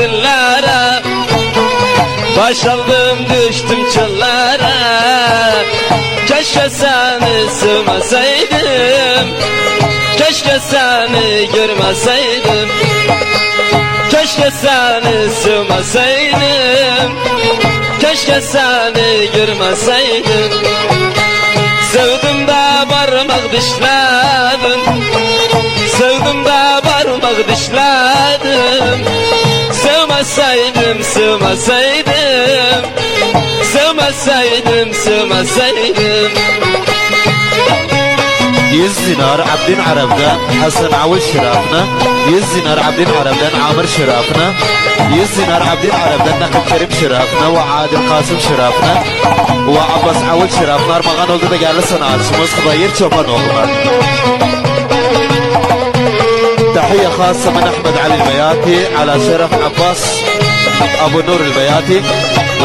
dillere, baş aldım düştüm çıllara. Keşke seni sevmeseydim, keşke seni görmeseydim, keşke seni sevmeseydim, keşke seni görmeseydim. Sevdim de parmak dişledim, sevdim de parmak dişledim. Sevmeseydim, sevmeseydim, sevmeseydim, sevmeseydim. 100 dinar Abdin Arab'dan Hasan Avul şirafına, 100 dinar Abdin Arab'dan Amir şirafına, 100 dinar Abdin Arab'dan Nakib Kerim şirafına ve Adil Kasım şirafına ve Abbas Avul şirafına armağan oldu da geldi sanatçımız Hıbayır Çopanoğlu'na. تحية خاصة من أحمد علي البياتي على شرف عباس أبو نور البياتي،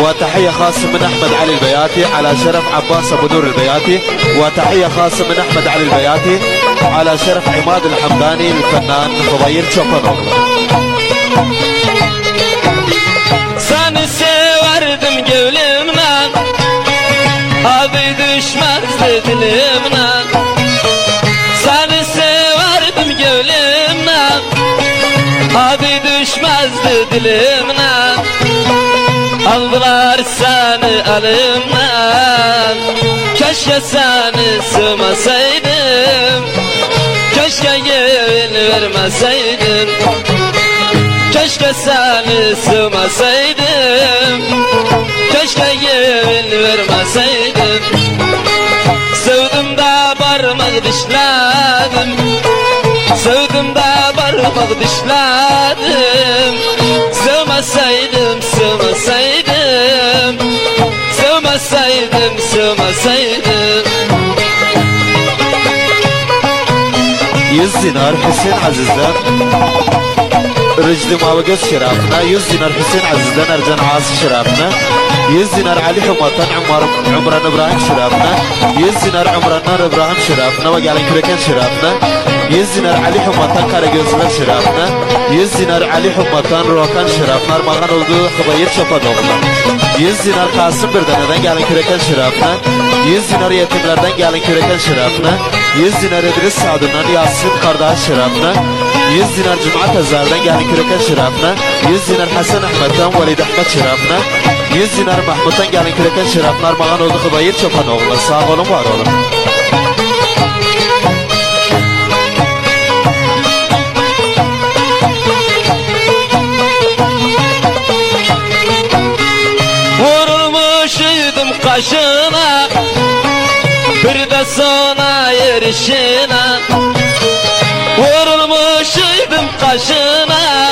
وتحية خاصة من أحمد علي البياتي على شرف عباس أبو نور البياتي، وتحية خاصة من أحمد علي البياتي على شرف عماد الحمداني الفنان خضير شوبانوغلو. Seni severdim gönlümden, adı düşmezdi dilimden. Seni severdim gönlümden, adı düşmezdi dilimden. Aldılar seni elimden, keşke seni sevmeseydim, keşke gel vermeseydim, keşke seni sevmeseydim, keşke gel vermeseydim. Sevdim de parmak dişledim, sevdim de parmak dişledim. Sevmeseydim, sevmeseydim, sevmeseydim, sevmeseydim. 100 dinar Hüseyin Aziz'den Rıcdi Mavagöz şirafına, 100 dinar Hüseyin Aziz'den Ercan Asi şirafına, 100 dinar Ali Humat'tan Umran İbrahim şirafına, 100 dinar Umran İbrahim şirafına ve Gelin Küreken şirafına, 100 dinar Ali Humat'tan Karagözler şirafına, 100 dinar Ali Humat'tan Rokan şirafına armağan olduğu Hıbayır Çopanoğlu'na. 100 dinar Kasım Birdene'den Gelin Küreken şirafına, 100 dinar yetimlerden Gelin Küreken şirafına, 100 dinar İdris Sadun'dan Yasin Kardeş şirafına, 100 dinar Cum'at Azar'dan Gelin Küreken şirafına, 100 dinar Hasan Ahmet'ten Velid Ahmet şirafına, 100 dinar Mahmut'tan Gelin Küreken şirafına armağan oldu Hıbayır Çopanoğlu'na. Sağ olun, var olun. Vurulmuşydum kaşına, bir de sona erişine. Vurulmuşydum kaşına,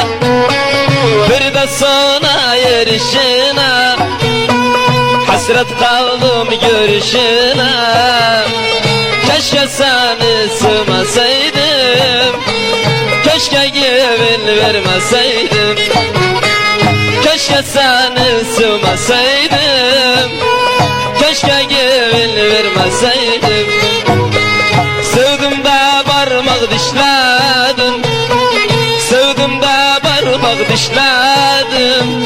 bir de sona erişine. Hasret kaldım görüşüne, keşke seni sevmeseydim, keşke gevin vermeseydim, keşke seni sevmeseydim, keşke gevin vermeseydim. Sevdim de parmak dişledim, sevdim de parmak dişledim.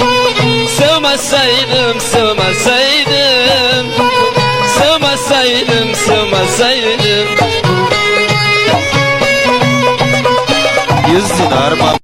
Sevmeseydim, sevmeseydim, sevmeseydim, sevmeseydim.